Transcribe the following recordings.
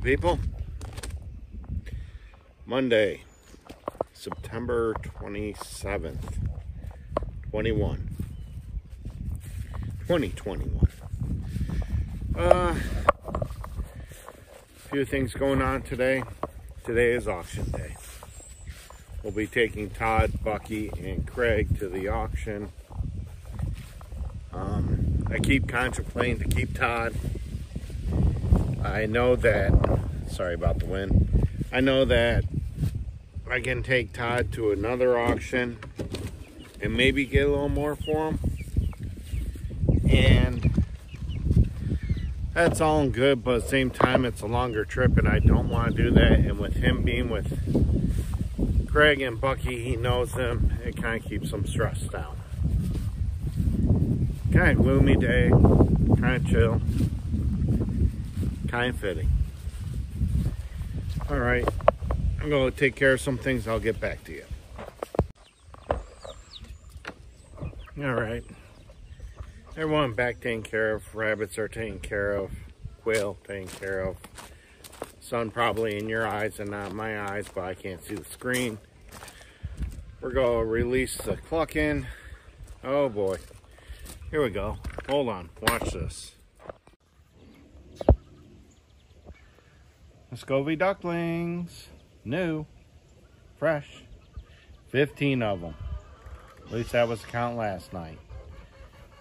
people. Monday, September 27th, 2021. A few things going on today. Today is auction day. We'll be taking Todd, Bucky, and Craig to the auction. I keep contemplating to keep Todd. I know that, sorry about the wind. I know that I can take Todd to another auction and maybe get a little more for him. And that's all good, but at the same time, it's a longer trip and I don't want to do that. And with him being with Craig and Bucky, he knows them. It kind of keeps him stressed out. Kind of gloomy day, kind of chill, kind of fitting. All right, I'm going to take care of some things. I'll get back to you. All right, everyone back taken care of. Rabbits are taken care of. Quail taken care of. Sun probably in your eyes and not my eyes, but I can't see the screen. We're going to release the clucking. Oh boy. Here we go. Hold on. Watch this. Muscovy ducklings. New. Fresh. 15 of them. At least that was the count last night.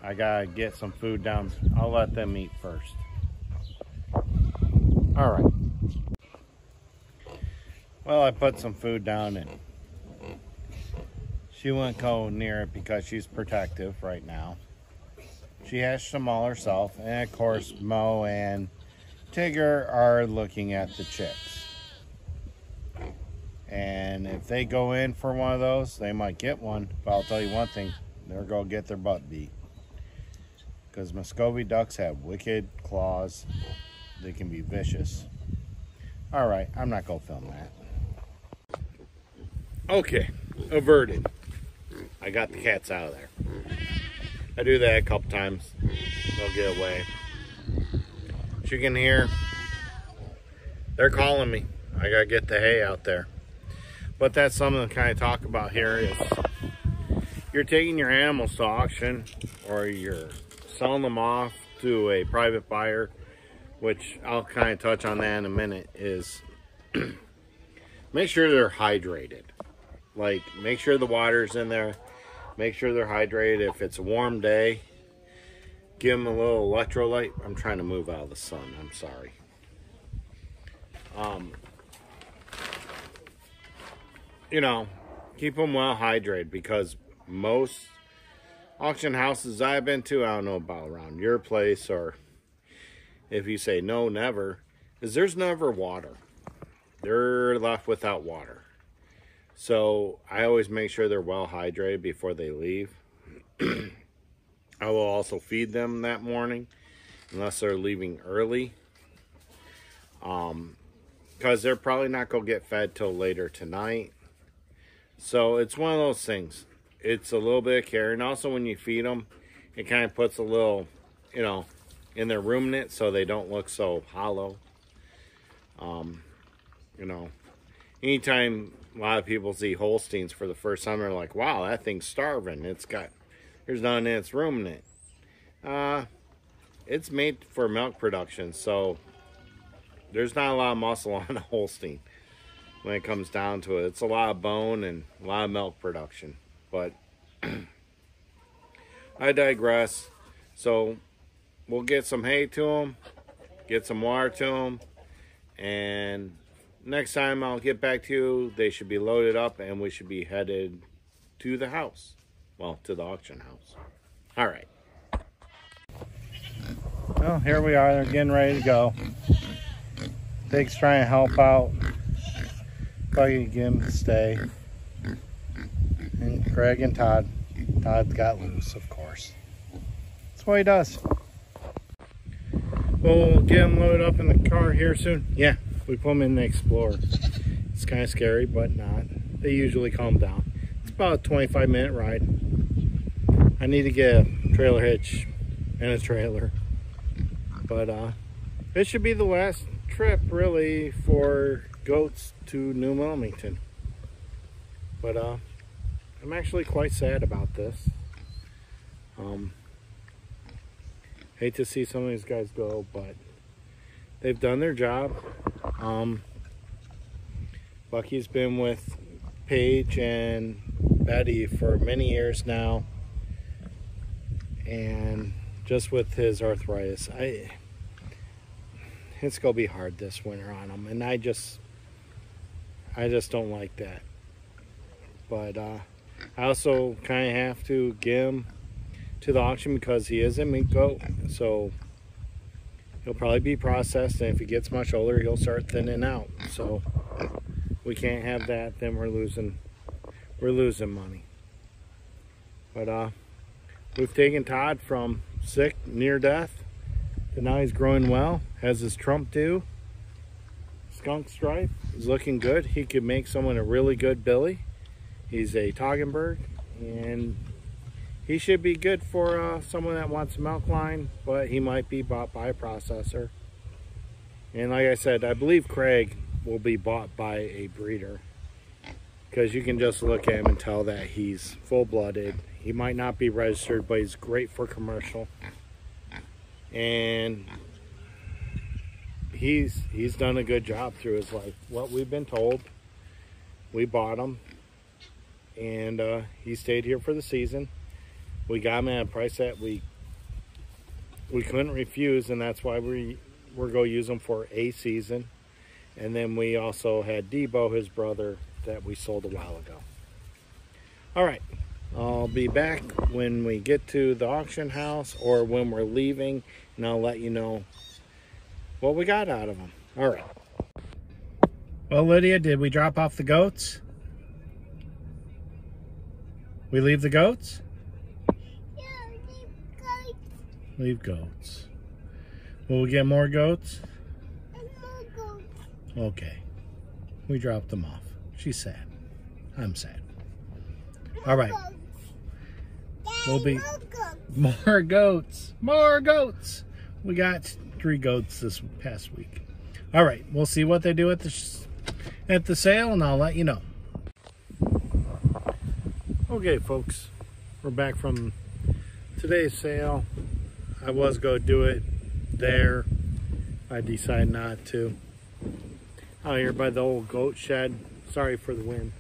I gotta get some food down. I'll let them eat first. Alright. Well, I put some food down and she wouldn't go near it because she's protective right now. She hatched them all herself, and of course Mo and Tigger are looking at the chicks. And if they go in for one of those, they might get one. But I'll tell you one thing, they're going to get their butt beat. Because Muscovy ducks have wicked claws. They can be vicious. Alright, I'm not going to film that. Okay, averted. I got the cats out of there. I do that a couple times. They'll get away. As you can hear, they're calling me. I gotta get the hay out there. But that's something to kind of talk about here is you're taking your animals to auction or you're selling them off to a private buyer, which I'll kind of touch on that in a minute, is make sure they're hydrated. Like, make sure the water's in there. Make sure they're hydrated. If it's a warm day, give them a little electrolyte. I'm trying to move out of the sun. I'm sorry. You know, keep them well hydrated because most auction houses I've been to, I don't know about around your place or if you say no, never, is there's never water. They're left without water. So I always make sure they're well hydrated before they leave. I will also feed them that morning unless they're leaving early. Because they're probably not going to get fed till later tonight. So it's one of those things. It's a little bit of care. And also when you feed them, it kind of puts a little, you know, in their ruminant so they don't look so hollow. You know, anytime a lot of people see Holsteins for the first time, they're like, wow, that thing's starving. There's nothing in its ruminant. It's made for milk production, so there's not a lot of muscle on a Holstein when it comes down to it. It's a lot of bone and a lot of milk production. But I digress. So we'll get some hay to them, get some water to them, and next time I'll get back to you, they should be loaded up and we should be headed to the house. Well, to the auction house. All right. Well, here we are. They're getting ready to go. Dig's trying to help out. Probably get him to stay. And Craig and Todd. Todd got loose, of course. That's what he does. We'll get him loaded up in the car here soon. Yeah. We put them in the Explorer. It's kind of scary, but not. They usually calm down. It's about a 25-minute ride. I need to get a trailer hitch and a trailer. But it should be the last trip really for goats to New Wilmington. But I'm actually quite sad about this. Hate to see some of these guys go, but they've done their job. Bucky's been with Paige and Betty for many years now, and just with his arthritis, it's gonna be hard this winter on him, and I just don't like that. But I also kind of have to get him to the auction because he is a meat goat, so he'll probably be processed, and if he gets much older, he'll start thinning out. So we can't have that. Then we're losing money. But we've taken Todd from sick, near death, to now he's growing well, has his trump due. Skunk stripe is looking good. He could make someone a really good billy. He's a Toggenburg, and he should be good for someone that wants a milk line, but he might be bought by a processor. And like I said, I believe Craig will be bought by a breeder, because you can just look at him and tell that he's full-blooded. He might not be registered, but he's great for commercial. And he's done a good job through his life. What we've been told, we bought him, and he stayed here for the season. We got him at a price that we couldn't refuse, and that's why we're going to use him for a season. And then we also had Debo, his brother, that we sold a while ago. All right, I'll be back when we get to the auction house or when we're leaving, and I'll let you know what we got out of them. All right. Well, Lydia, did we drop off the goats? We leave the goats? Yeah, leave goats. Leave goats. Will we get more goats? And more goats. Okay. We dropped them off. She's sad. I'm sad. All right. We'll be more goats. More goats. We got 3 goats this past week. All right. We'll see what they do at the sale, and I'll let you know. Okay, folks. We're back from today's sale. I was going to do it there. I decided not to. Out here by the old goat shed. Sorry for the wind.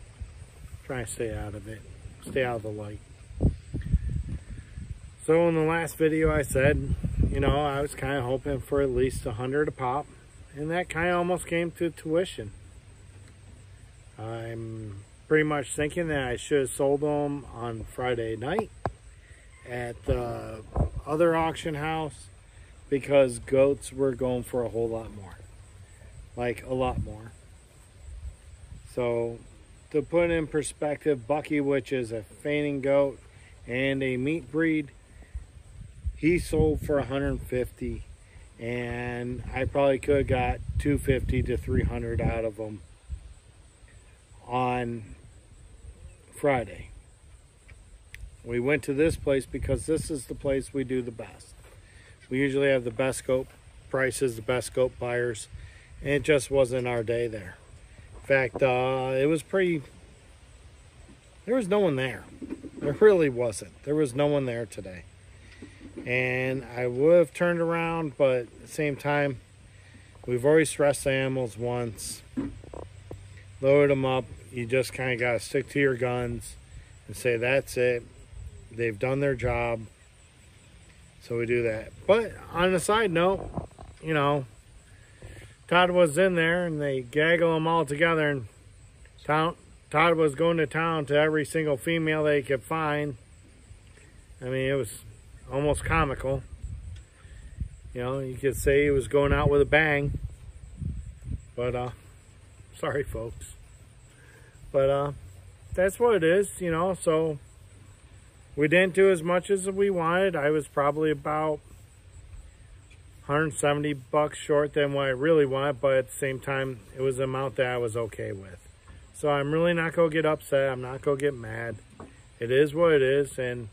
Try to stay out of it. Stay out of the light. So in the last video I said, you know, I was kind of hoping for at least 100 a pop. And that kind of almost came to tuition. I'm pretty much thinking that I should have sold them on Friday night at the other auction house, because goats were going for a whole lot more. Like a lot more. So to put in perspective, Bucky, which is a fainting goat and a meat breed, he sold for 150, and I probably could have got 250 to 300 out of him on Friday. We went to this place because this is the place we do the best. We usually have the best goat prices, the best goat buyers, and it just wasn't our day there. In fact, it was pretty, there was no one there. There really wasn't. There was no one there today. And I would have turned around, but at the same time, we've already stressed the animals once, loaded them up. You just kind of got to stick to your guns and say, that's it. They've done their job. So we do that. But on a side note, you know, Todd was in there and they gaggle them all together, and Todd was going to town to every single female they could find. I mean, it was almost comical. You know, you could say he was going out with a bang. But, sorry folks. But, that's what it is, you know, so we didn't do as much as we wanted. I was probably about $170 short than what I really wanted, but at the same time, it was an amount that I was okay with. So I'm really not going to get upset. I'm not going to get mad. It is what it is, and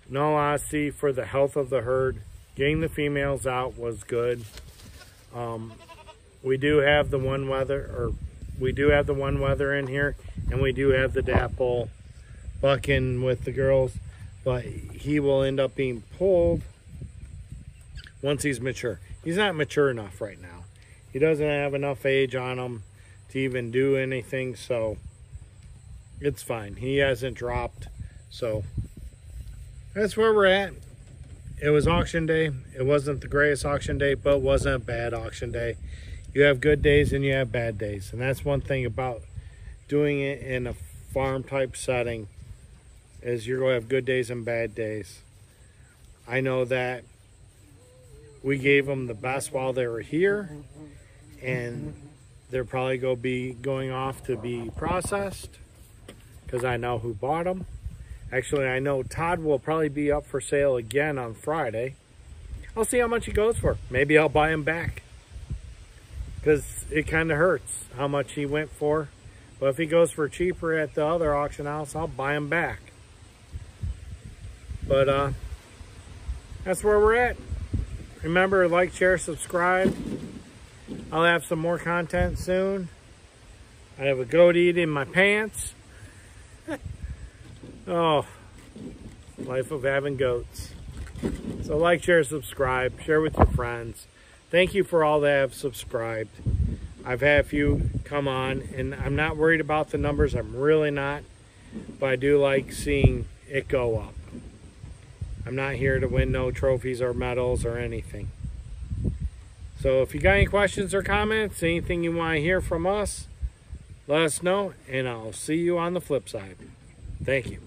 in all honesty, for the health of the herd, getting the females out was good. we do have the one weather in here, and we do have the dapple bucking with the girls, but he will end up being pulled once he's mature. He's not mature enough right now. He doesn't have enough age on him to even do anything, so it's fine. He hasn't dropped, so that's where we're at. It was auction day. It wasn't the greatest auction day, but it wasn't a bad auction day. You have good days and you have bad days, and that's one thing about doing it in a farm type setting, is you're going to have good days and bad days. I know that we gave them the best while they were here, and they're probably going to be going off to be processed because I know who bought them. Actually, I know Todd will probably be up for sale again on Friday. I'll see how much he goes for. Maybe I'll buy him back, because it kind of hurts how much he went for. But if he goes for cheaper at the other auction house, I'll buy him back. But that's where we're at. Remember, like, share, subscribe. I'll have some more content soon. I have a goat eat in my pants. Oh, life of having goats. So like, share, subscribe, share with your friends. Thank you for all that have subscribed. I've had a few come on, and I'm not worried about the numbers. I'm really not, but I do like seeing it go up. I'm not here to win no trophies or medals or anything. So if you got any questions or comments, anything you want to hear from us, let us know, and I'll see you on the flip side. Thank you.